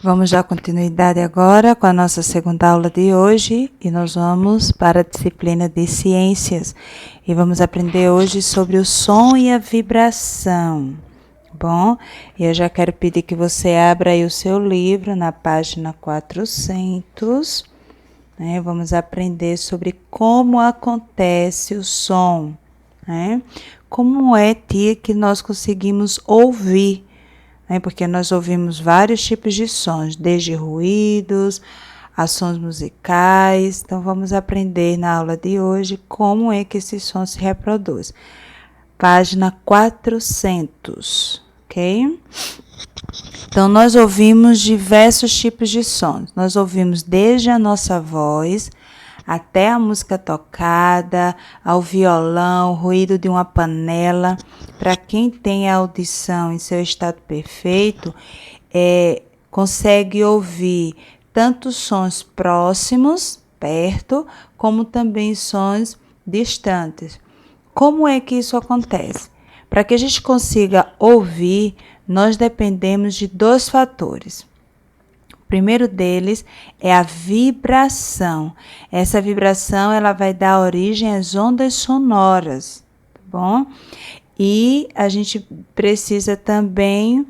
Vamos dar continuidade agora com a nossa segunda aula de hoje e nós vamos para a disciplina de ciências e vamos aprender hoje sobre o som e a vibração. Bom, eu já quero pedir que você abra aí o seu livro na página 400, né? Vamos aprender sobre como acontece o som, né? Como é, tia, que nós conseguimos ouvir, né? Porque nós ouvimos vários tipos de sons, desde ruídos a sons musicais. Então, vamos aprender na aula de hoje como é que esse som se reproduz. Página 400, ok? Então, nós ouvimos diversos tipos de sons. Nós ouvimos desde a nossa voz até a música tocada, ao violão, o ruído de uma panela. Para quem tem a audição em seu estado perfeito, consegue ouvir tanto sons próximos, perto, como também sons distantes. Como é que isso acontece? Para que a gente consiga ouvir, nós dependemos de dois fatores. O primeiro deles é a vibração. Essa vibração ela vai dar origem às ondas sonoras, tá bom? E a gente precisa também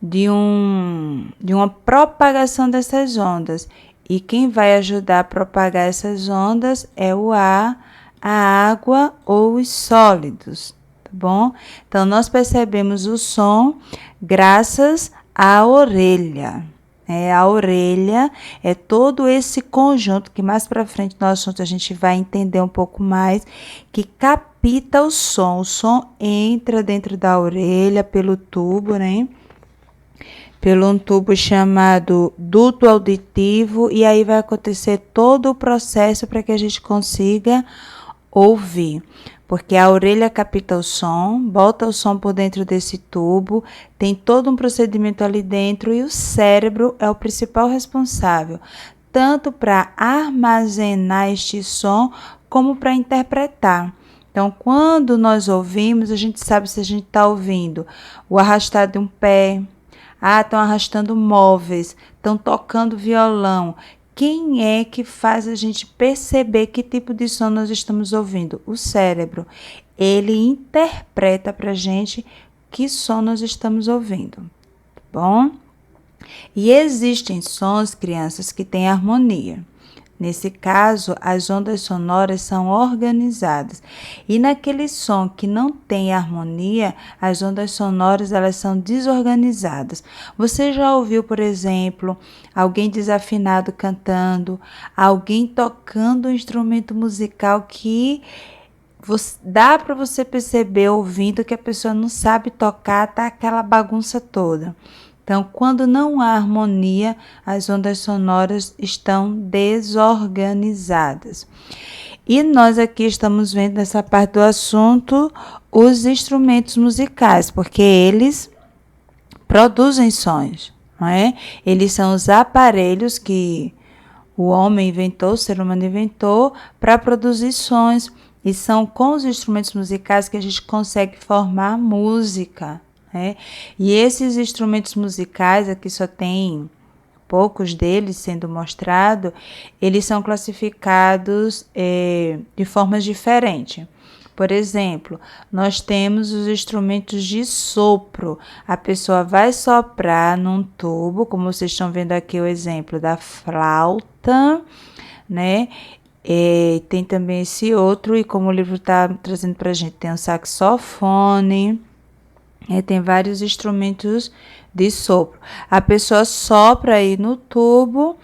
de uma propagação dessas ondas. E quem vai ajudar a propagar essas ondas é o ar, a água ou os sólidos, tá bom? Então, nós percebemos o som graças à orelha. A orelha é todo esse conjunto que mais para frente no assunto a gente vai entender um pouco mais, que capta o som. O som entra dentro da orelha pelo tubo, né? Pelo um tubo chamado duto auditivo, e aí vai acontecer todo o processo para que a gente consiga ouvir. Porque a orelha capta o som, bota o som por dentro desse tubo, tem todo um procedimento ali dentro e o cérebro é o principal responsável, tanto para armazenar este som como para interpretar. Então, quando nós ouvimos, a gente sabe se a gente está ouvindo o arrastar de um pé, estão arrastando móveis, estão tocando violão. Quem é que faz a gente perceber que tipo de som nós estamos ouvindo? O cérebro. Ele interpreta para a gente que som nós estamos ouvindo, tá bom? E existem sons, crianças, que têm harmonia. Nesse caso, as ondas sonoras são organizadas. E naquele som que não tem harmonia, as ondas sonoras elas são desorganizadas. Você já ouviu, por exemplo, alguém desafinado cantando, alguém tocando um instrumento musical que dá para você perceber ouvindo que a pessoa não sabe tocar, tá aquela bagunça toda. Então, quando não há harmonia, as ondas sonoras estão desorganizadas. E nós aqui estamos vendo nessa parte do assunto os instrumentos musicais, porque eles produzem sons, não é? Eles são os aparelhos que o homem inventou, o ser humano inventou para produzir sons. E são com os instrumentos musicais que a gente consegue formar música. E esses instrumentos musicais, aqui só tem poucos deles sendo mostrados, eles são classificados de formas diferentes. Por exemplo, nós temos os instrumentos de sopro. A pessoa vai soprar num tubo, como vocês estão vendo aqui o exemplo da flauta, né? Tem também esse outro, e como o livro está trazendo para a gente, tem o saxofone. Tem vários instrumentos de sopro. A pessoa sopra aí no tubo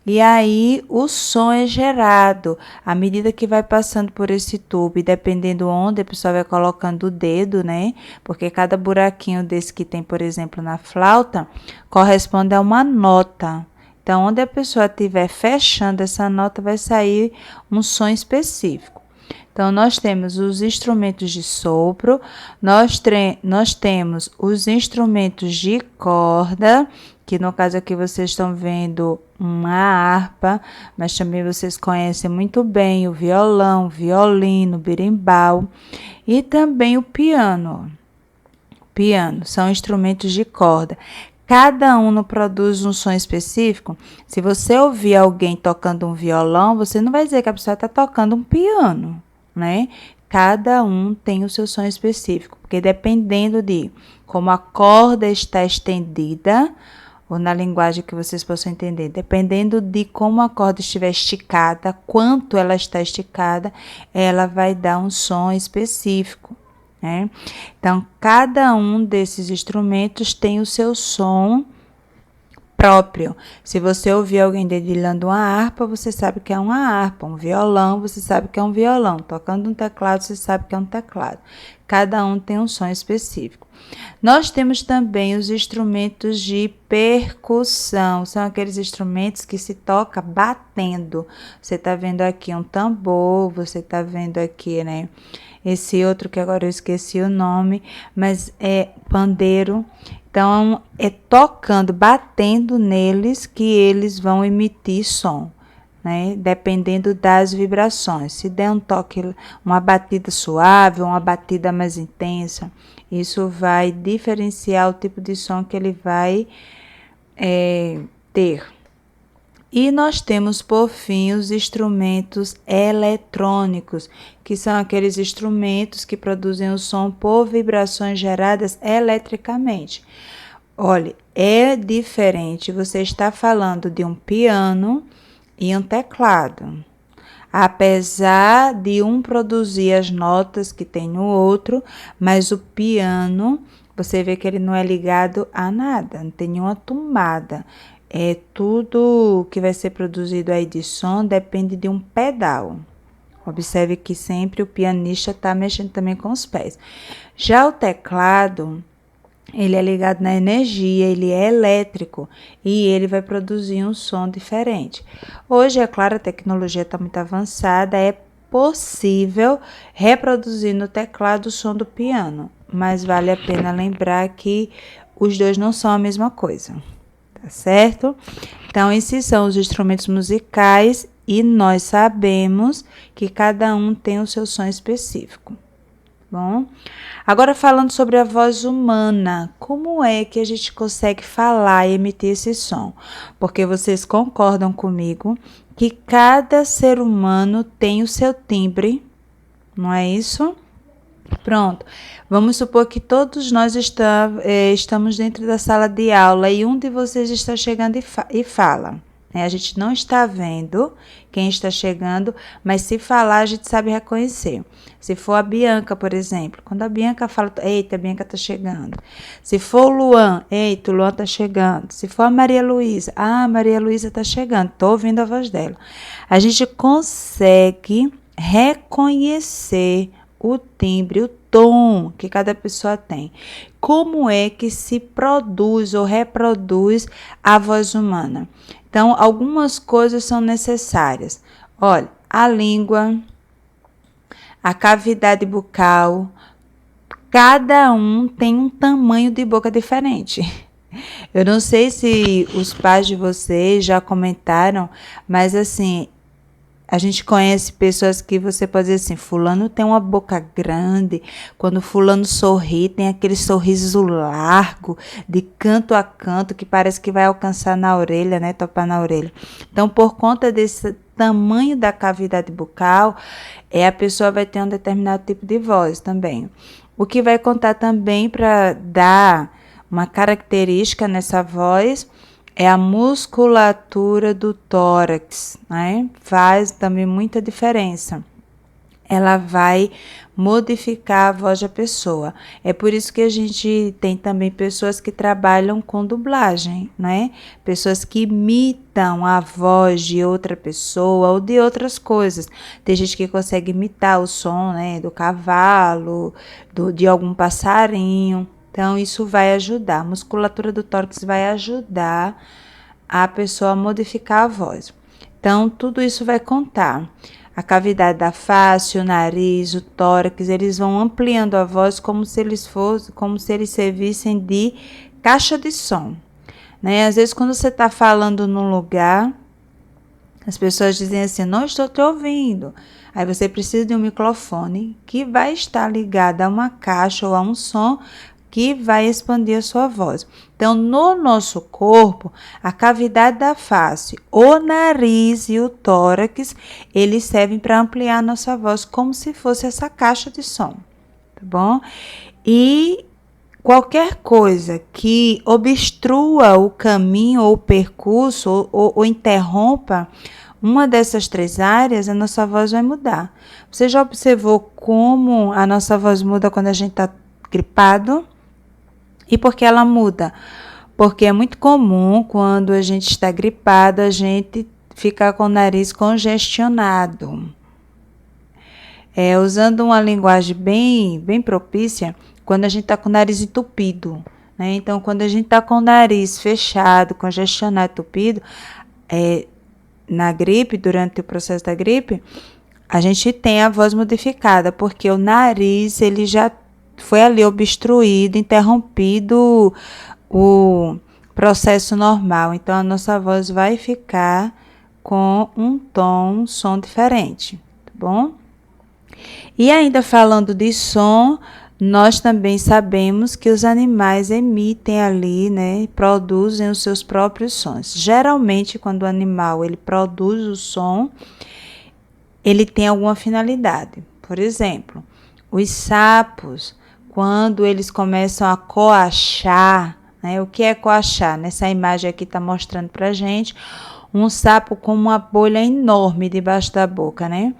e aí o som é gerado. À medida que vai passando por esse tubo e dependendo onde, a pessoa vai colocando o dedo, né? Porque cada buraquinho desse que tem, por exemplo, na flauta, corresponde a uma nota. Então, onde a pessoa estiver fechando essa nota, vai sair um som específico. Então, nós temos os instrumentos de sopro, nós temos os instrumentos de corda, que no caso aqui vocês estão vendo uma harpa, mas também vocês conhecem muito bem o violão, o violino, o berimbau e também o piano. Piano são instrumentos de corda. Cada um não produz um som específico. Se você ouvir alguém tocando um violão, você não vai dizer que a pessoa está tocando um piano, né? Cada um tem o seu som específico, porque dependendo de como a corda está estendida, ou na linguagem que vocês possam entender, dependendo de como a corda estiver esticada, quanto ela está esticada, ela vai dar um som específico. Né? Então, cada um desses instrumentos tem o seu som próprio. Se você ouvir alguém dedilhando uma harpa, você sabe que é uma harpa. Um violão, você sabe que é um violão. Tocando um teclado, você sabe que é um teclado. Cada um tem um som específico. Nós temos também os instrumentos de percussão. São aqueles instrumentos que se toca batendo. Você está vendo aqui um tambor, você está vendo aqui, né? Esse outro que agora eu esqueci o nome, mas é pandeiro. Então, é tocando, batendo neles que eles vão emitir som, né? Dependendo das vibrações. Se der um toque, uma batida suave, uma batida mais intensa, isso vai diferenciar o tipo de som que ele vai ter. E nós temos, por fim, os instrumentos eletrônicos, que são aqueles instrumentos que produzem o som por vibrações geradas eletricamente. Olha, é diferente você está falando de um piano e um teclado. Apesar de um produzir as notas que tem no outro, mas o piano, você vê que ele não é ligado a nada, não tem nenhuma tomada. Tudo que vai ser produzido aí de som depende de um pedal. Observe que sempre o pianista está mexendo também com os pés. Já o teclado, ele é ligado na energia, ele é elétrico e ele vai produzir um som diferente. Hoje, é claro, a tecnologia está muito avançada, é possível reproduzir no teclado o som do piano, mas vale a pena lembrar que os dois não são a mesma coisa. Tá certo? Então, esses são os instrumentos musicais e nós sabemos que cada um tem o seu som específico. Bom, agora falando sobre a voz humana, como é que a gente consegue falar e emitir esse som? Porque vocês concordam comigo que cada ser humano tem o seu timbre, não é isso? Pronto, vamos supor que todos nós estamos dentro da sala de aula e um de vocês está chegando e fala. A gente não está vendo quem está chegando, mas se falar a gente sabe reconhecer. Se for a Bianca, por exemplo, quando a Bianca fala, eita, a Bianca está chegando. Se for o Luan, eita, o Luan está chegando. Se for a Maria Luísa, a Maria Luísa está chegando, estou ouvindo a voz dela. A gente consegue reconhecer o timbre, o tom que cada pessoa tem. Como é que se produz ou reproduz a voz humana? Então, algumas coisas são necessárias. Olha, a língua, a cavidade bucal, cada um tem um tamanho de boca diferente. Eu não sei se os pais de vocês já comentaram, mas assim, a gente conhece pessoas que você pode dizer assim, fulano tem uma boca grande, quando fulano sorri, tem aquele sorriso largo, de canto a canto, que parece que vai alcançar na orelha, né, topar na orelha. Então, por conta desse tamanho da cavidade bucal, a pessoa vai ter um determinado tipo de voz também. O que vai contar também para dar uma característica nessa voz é a musculatura do tórax, né? Faz também muita diferença. Ela vai modificar a voz da pessoa. É por isso que a gente tem também pessoas que trabalham com dublagem, né? Pessoas que imitam a voz de outra pessoa ou de outras coisas. Tem gente que consegue imitar o som, né, do cavalo, de algum passarinho. Então, isso vai ajudar, a musculatura do tórax vai ajudar a pessoa a modificar a voz. Então, tudo isso vai contar. A cavidade da face, o nariz, o tórax, eles vão ampliando a voz como se eles servissem de caixa de som. Né? Às vezes, quando você está falando num lugar, as pessoas dizem assim, não estou te ouvindo. Aí você precisa de um microfone que vai estar ligado a uma caixa ou a um som que vai expandir a sua voz. Então, no nosso corpo, a cavidade da face, o nariz e o tórax, eles servem para ampliar a nossa voz, como se fosse essa caixa de som, tá bom? E qualquer coisa que obstrua o caminho ou o percurso ou interrompa uma dessas 3 áreas, a nossa voz vai mudar. Você já observou como a nossa voz muda quando a gente está gripado? E por que ela muda? Porque é muito comum, quando a gente está gripado, a gente ficar com o nariz congestionado. Usando uma linguagem bem propícia, quando a gente está com o nariz entupido, né? Então, quando a gente está com o nariz fechado, congestionado, entupido, na gripe, durante o processo da gripe, a gente tem a voz modificada, porque o nariz, ele já foi ali obstruído, interrompido o processo normal. Então, a nossa voz vai ficar com um som diferente, tá bom? E ainda falando de som, nós também sabemos que os animais emitem ali, né, produzem os seus próprios sons. Geralmente, quando o animal ele produz o som, ele tem alguma finalidade. Por exemplo, os sapos, quando eles começam a coachar, né, o que é coachar? Nessa imagem aqui está mostrando para a gente um sapo com uma bolha enorme debaixo da boca, né?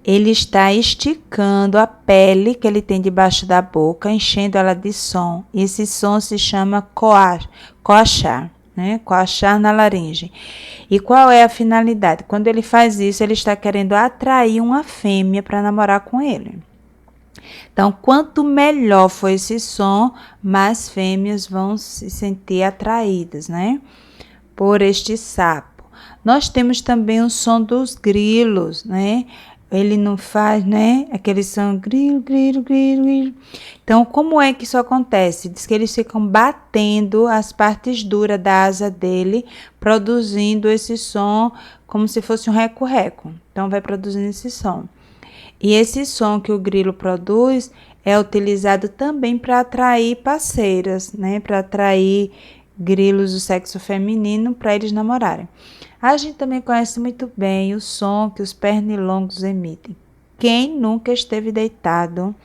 Ele está esticando a pele que ele tem debaixo da boca, enchendo ela de som. E esse som se chama coachar, né? Coachar na laringe. E qual é a finalidade? Quando ele faz isso, ele está querendo atrair uma fêmea para namorar com ele. Então, quanto melhor for esse som, mais fêmeas vão se sentir atraídas, né? Por este sapo. Nós temos também o som dos grilos, né? Ele não faz, né? Aquele som grilo, grilo, grilo, grilo. Então, como é que isso acontece? Diz que eles ficam batendo as partes duras da asa dele, produzindo esse som como se fosse um reco-reco. Então, vai produzindo esse som. E esse som que o grilo produz é utilizado também para atrair parceiras, né? Para atrair grilos do sexo feminino para eles namorarem. A gente também conhece muito bem o som que os pernilongos emitem. Quem nunca esteve deitado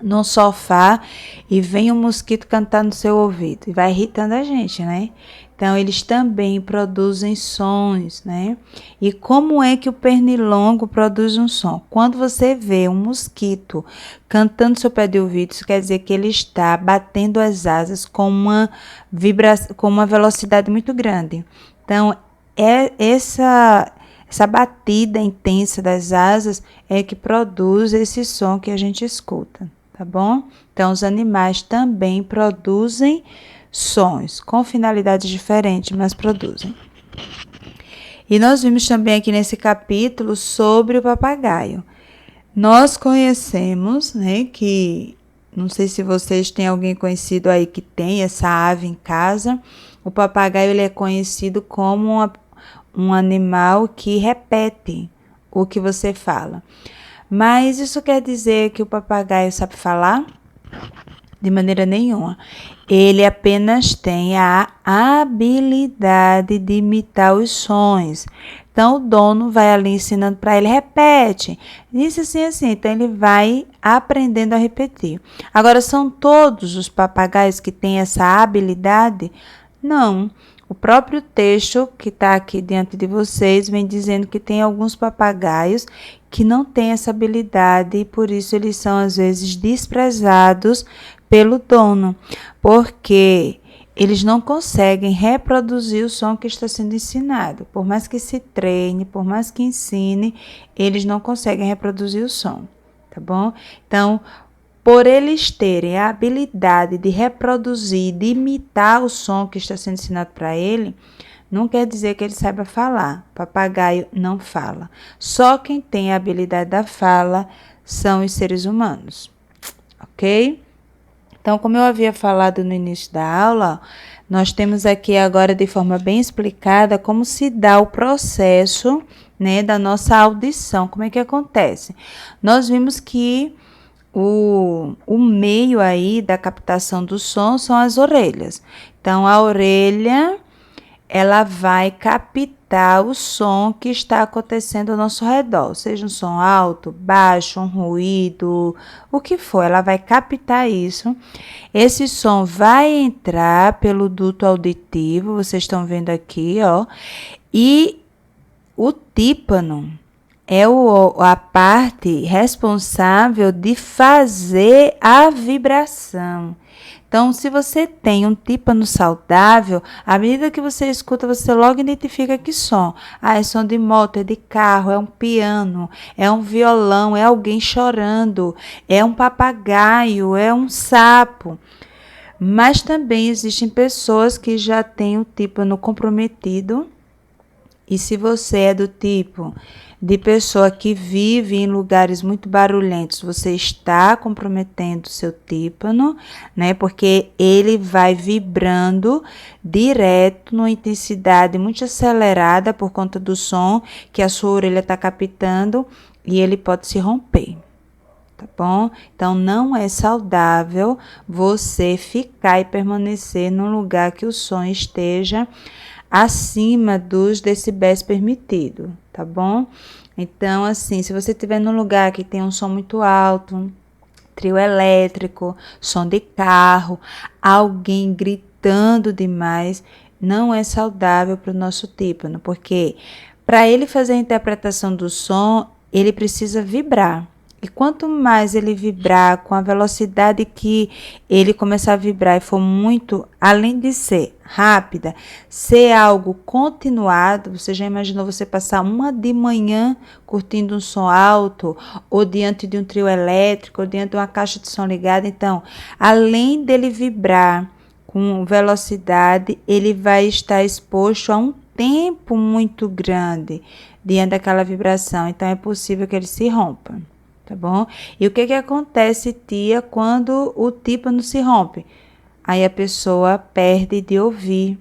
num sofá e vem um mosquito cantar no seu ouvido e vai irritando a gente, né? Então, eles também produzem sons, né? E como é que o pernilongo produz um som? Quando você vê um mosquito cantando no seu pé de ouvido, isso quer dizer que ele está batendo as asas com uma velocidade muito grande. Então, essa batida intensa das asas é que produz esse som que a gente escuta, tá bom? Então, os animais também produzem sons, com finalidades diferentes, mas produzem. E nós vimos também aqui nesse capítulo sobre o papagaio. Nós conhecemos, né, que, não sei se vocês têm alguém conhecido aí que tem essa ave em casa, o papagaio ele é conhecido como um animal que repete o que você fala. Mas isso quer dizer que o papagaio sabe falar? De maneira nenhuma. Ele apenas tem a habilidade de imitar os sons. Então, o dono vai ali ensinando para ele, repete. Isso assim, assim. Então, ele vai aprendendo a repetir. Agora, são todos os papagaios que têm essa habilidade? Não. O próprio texto que está aqui diante de vocês vem dizendo que tem alguns papagaios que não têm essa habilidade e por isso eles são às vezes desprezados pelo dono, porque eles não conseguem reproduzir o som que está sendo ensinado. Por mais que se treine, por mais que ensine, eles não conseguem reproduzir o som, tá bom? Então, por eles terem a habilidade de reproduzir, de imitar o som que está sendo ensinado para ele, não quer dizer que ele saiba falar. Papagaio não fala. Só quem tem a habilidade da fala são os seres humanos, ok? Então, como eu havia falado no início da aula, nós temos aqui agora de forma bem explicada como se dá o processo, né, da nossa audição. Como é que acontece? Nós vimos que o meio aí da captação do som são as orelhas. Então, a orelha, ela vai captar o som que está acontecendo ao nosso redor, seja um som alto, baixo, um ruído, o que for, ela vai captar isso. Esse som vai entrar pelo duto auditivo, vocês estão vendo aqui, ó, e o tímpano é a parte responsável de fazer a vibração. Então, se você tem um tímpano saudável, à medida que você escuta, você logo identifica que som. Ah, é som de moto, é de carro, é um piano, é um violão, é alguém chorando, é um papagaio, é um sapo. Mas também existem pessoas que já têm o tímpano comprometido. E se você é do tipo de pessoa que vive em lugares muito barulhentos, você está comprometendo seu tímpano, né? Porque ele vai vibrando direto numa intensidade muito acelerada por conta do som que a sua orelha está captando e ele pode se romper. Tá bom? Então, não é saudável você ficar e permanecer num lugar que o som esteja acima dos decibéis permitidos, tá bom? Então, assim, se você estiver num lugar que tem um som muito alto, trio elétrico, som de carro, alguém gritando demais, não é saudável para o nosso tímpano, porque para ele fazer a interpretação do som, ele precisa vibrar. E quanto mais ele vibrar, com a velocidade que ele começar a vibrar e for muito, além de ser rápida, ser algo continuado, você já imaginou você passar uma de manhã curtindo um som alto, ou diante de um trio elétrico, ou diante de uma caixa de som ligada? Então, além dele vibrar com velocidade, ele vai estar exposto a um tempo muito grande diante daquela vibração. Então, é possível que ele se rompa. Tá bom? E o que acontece, tia, quando o tímpano se rompe? Aí a pessoa perde de ouvir.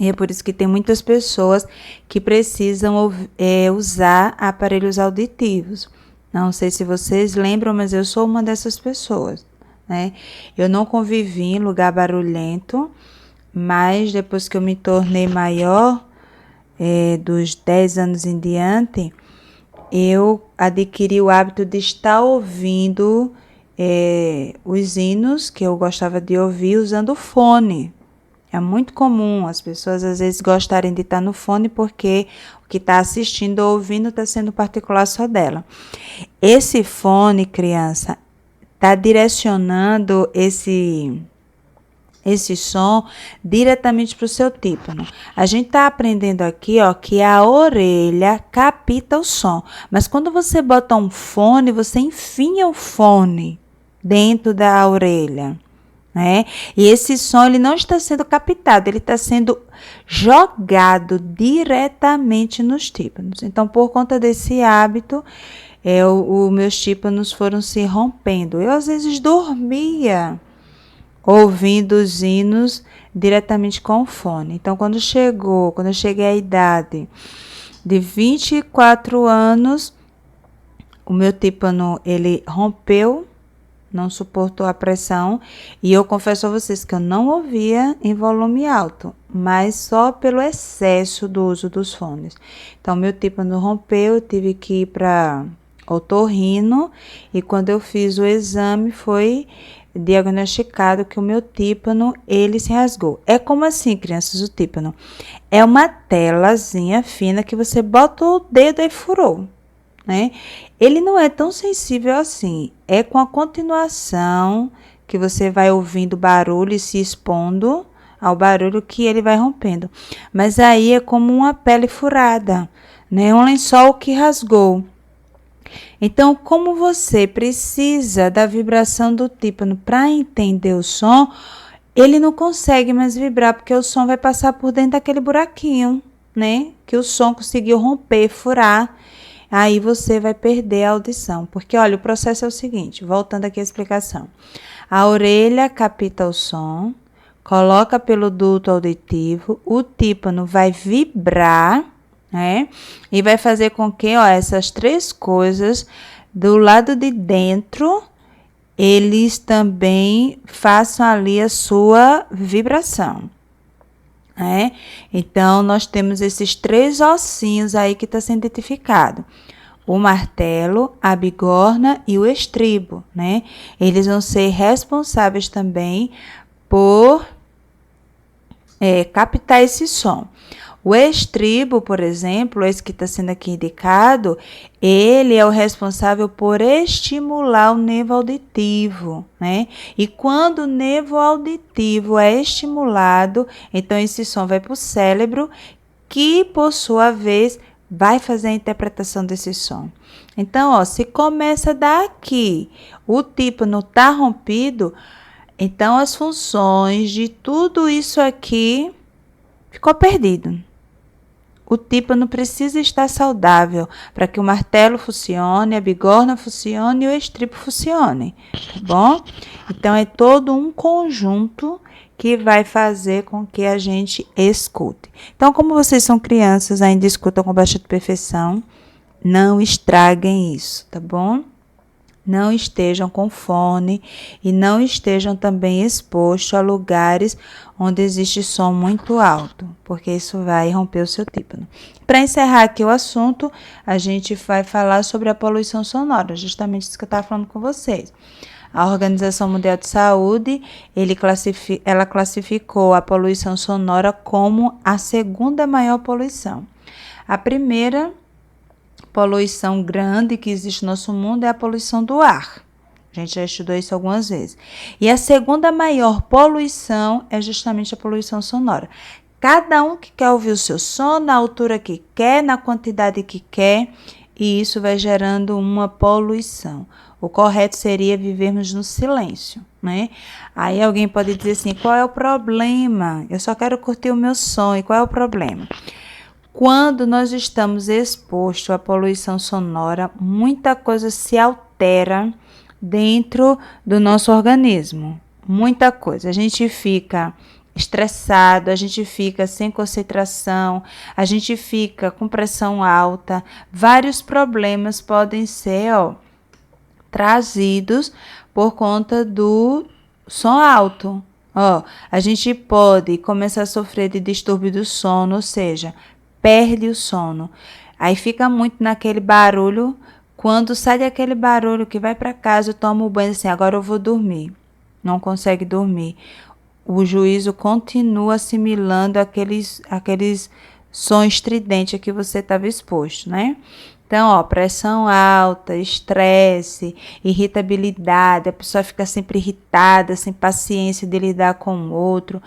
E é por isso que tem muitas pessoas que precisam usar aparelhos auditivos. Não sei se vocês lembram, mas eu sou uma dessas pessoas, né? Eu não convivi em lugar barulhento, mas depois que eu me tornei maior, dos 10 anos em diante, eu adquiri o hábito de estar ouvindo os hinos que eu gostava de ouvir usando fone. É muito comum as pessoas às vezes gostarem de estar no fone porque o que está assistindo ou ouvindo está sendo particular só dela. Esse fone, criança, está direcionando esse som diretamente para o seu tímpano. A gente está aprendendo aqui, ó, que a orelha capta o som. Mas quando você bota um fone, você enfia o fone dentro da orelha, né? E esse som, ele não está sendo captado, ele está sendo jogado diretamente nos tímpanos. Então, por conta desse hábito, os meus tímpanos foram se rompendo. Eu, às vezes, dormia ouvindo os hinos diretamente com o fone. Então, quando eu cheguei à idade de 24 anos, o meu tímpano, ele rompeu, não suportou a pressão, e eu confesso a vocês que eu não ouvia em volume alto, mas só pelo excesso do uso dos fones. Então, meu tímpano rompeu, eu tive que ir para otorrino, e quando eu fiz o exame, foi diagnosticado que o meu tímpano, ele se rasgou. É como assim, crianças, o tímpano? É uma telazinha fina que você bota o dedo e furou, né? Ele não é tão sensível assim. É com a continuação que você vai ouvindo barulho e se expondo ao barulho que ele vai rompendo. Mas aí é como uma pele furada, né? Um lençol que rasgou. Então, como você precisa da vibração do tímpano para entender o som, ele não consegue mais vibrar, porque o som vai passar por dentro daquele buraquinho, né? Que o som conseguiu romper, furar. Aí você vai perder a audição. Porque, olha, o processo é o seguinte, voltando aqui à explicação. A orelha capta o som, coloca pelo duto auditivo, o tímpano vai vibrar, né? E vai fazer com que, ó, essas três coisas do lado de dentro, eles também façam ali a sua vibração. Né? Então, nós temos esses 3 ossinhos aí que está sendo identificado. O martelo, a bigorna e o estribo, né? Eles vão ser responsáveis também por captar esse som. O estribo, por exemplo, esse que está sendo aqui indicado, ele é o responsável por estimular o nervo auditivo, né? E quando o nervo auditivo é estimulado, então esse som vai para o cérebro, que por sua vez vai fazer a interpretação desse som. Então, ó, se começa daqui, o tímpano está rompido, então as funções de tudo isso aqui ficou perdido. O tímpano precisa estar saudável para que o martelo funcione, a bigorna funcione e o estribo funcione, tá bom? Então, é todo um conjunto que vai fazer com que a gente escute. Então, como vocês são crianças, ainda escutam com bastante perfeição, não estraguem isso, tá bom? Não estejam com fone e não estejam também expostos a lugares onde existe som muito alto, porque isso vai romper o seu tímpano. Para encerrar aqui o assunto, a gente vai falar sobre a poluição sonora, justamente isso que eu estava falando com vocês. A Organização Mundial de Saúde, ela classificou a poluição sonora como a segunda maior poluição. A primeira poluição grande que existe no nosso mundo é a poluição do ar. A gente já estudou isso algumas vezes. E a segunda maior poluição é justamente a poluição sonora. Cada um que quer ouvir o seu som na altura que quer, na quantidade que quer, e isso vai gerando uma poluição. O correto seria vivermos no silêncio, né? Aí alguém pode dizer assim, qual é o problema? Eu só quero curtir o meu som, e qual é o problema? Quando nós estamos expostos à poluição sonora, muita coisa se altera dentro do nosso organismo. Muita coisa. A gente fica estressado, a gente fica sem concentração, a gente fica com pressão alta. Vários problemas podem ser trazidos por conta do som alto. A gente pode começar a sofrer de distúrbio do sono, ou seja, perde o sono. Aí fica muito naquele barulho. Quando sai daquele barulho que vai para casa, toma o banho assim, agora eu vou dormir. Não consegue dormir. O juízo continua assimilando aqueles sons estridentes a que você estava exposto, né? Então, pressão alta, estresse, irritabilidade, a pessoa fica sempre irritada, sem paciência de lidar com o outro.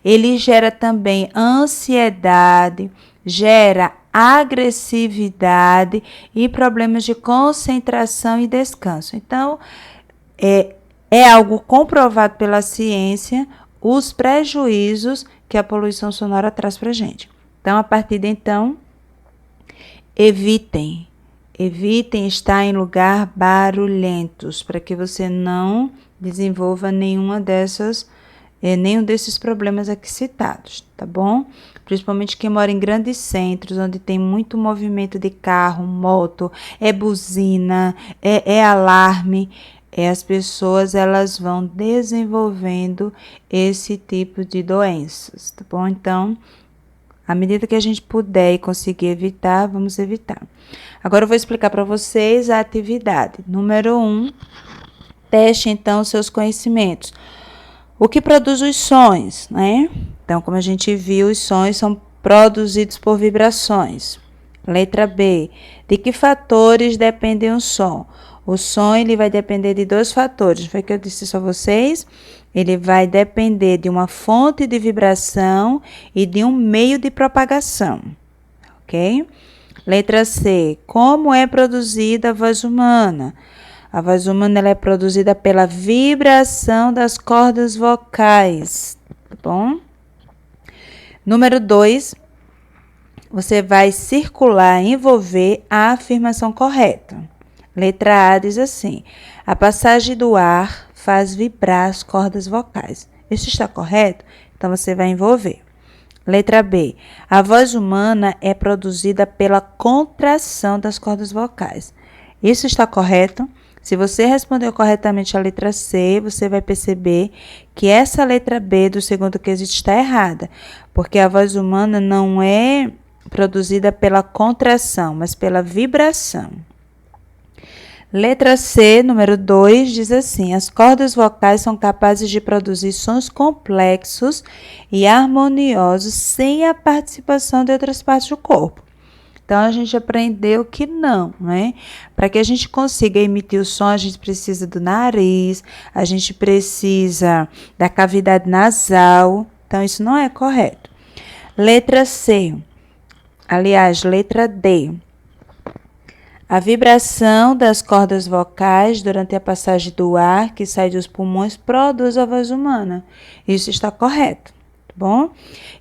Ele gera também ansiedade, gera agressividade e problemas de concentração e descanso. Então, é algo comprovado pela ciência os prejuízos que a poluição sonora traz para a gente. Então, a partir de então, evitem estar em lugares barulhentos para que você não desenvolva nenhum desses problemas aqui citados, tá bom? Principalmente quem mora em grandes centros, onde tem muito movimento de carro, moto, buzina, alarme, as pessoas elas vão desenvolvendo esse tipo de doenças, tá bom? Então, à medida que a gente puder e conseguir evitar, vamos evitar. Agora eu vou explicar para vocês a atividade. Número 1, teste então os seus conhecimentos. O que produz os sons, né? Então, como a gente viu, os sons são produzidos por vibrações. Letra B, de que fatores dependem o som? O som ele vai depender de 2 fatores. Foi o que eu disse isso a vocês? Ele vai depender de uma fonte de vibração e de um meio de propagação, ok? Letra C, como é produzida a voz humana? A voz humana ela é produzida pela vibração das cordas vocais, tá bom? Número 2, você vai circular, envolver a afirmação correta. Letra A diz assim, a passagem do ar faz vibrar as cordas vocais. Isso está correto? Então, você vai envolver. Letra B, a voz humana é produzida pela contração das cordas vocais. Isso está correto? Se você respondeu corretamente a letra C, você vai perceber que essa letra B do segundo quesito está errada, porque a voz humana não é produzida pela contração, mas pela vibração. Letra C, número 2, diz assim: as cordas vocais são capazes de produzir sons complexos e harmoniosos sem a participação de outras partes do corpo. Então, a gente aprendeu que não, né? Para que a gente consiga emitir o som, a gente precisa do nariz, a gente precisa da cavidade nasal. Então, isso não é correto. Letra C. Aliás, letra D. A vibração das cordas vocais durante a passagem do ar que sai dos pulmões produz a voz humana. Isso está correto, tá bom?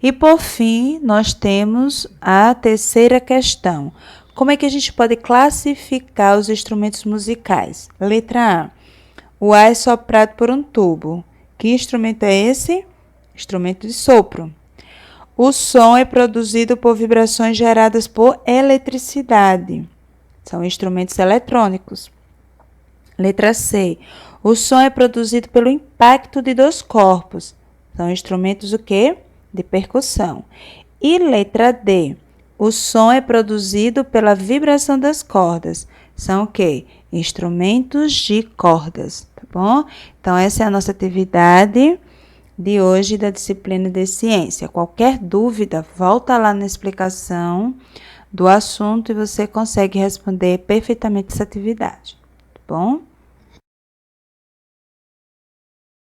E por fim, nós temos a terceira questão. Como é que a gente pode classificar os instrumentos musicais? Letra A. O ar é soprado por um tubo. Que instrumento é esse? Instrumento de sopro. O som é produzido por vibrações geradas por eletricidade. São instrumentos eletrônicos. Letra C. O som é produzido pelo impacto de dois corpos. São instrumentos o quê? De percussão. E letra D. O som é produzido pela vibração das cordas. São o quê? Instrumentos de cordas, tá bom? Então, essa é a nossa atividade de hoje da disciplina de ciência. Qualquer dúvida, volta lá na explicação do assunto e você consegue responder perfeitamente essa atividade, tá bom?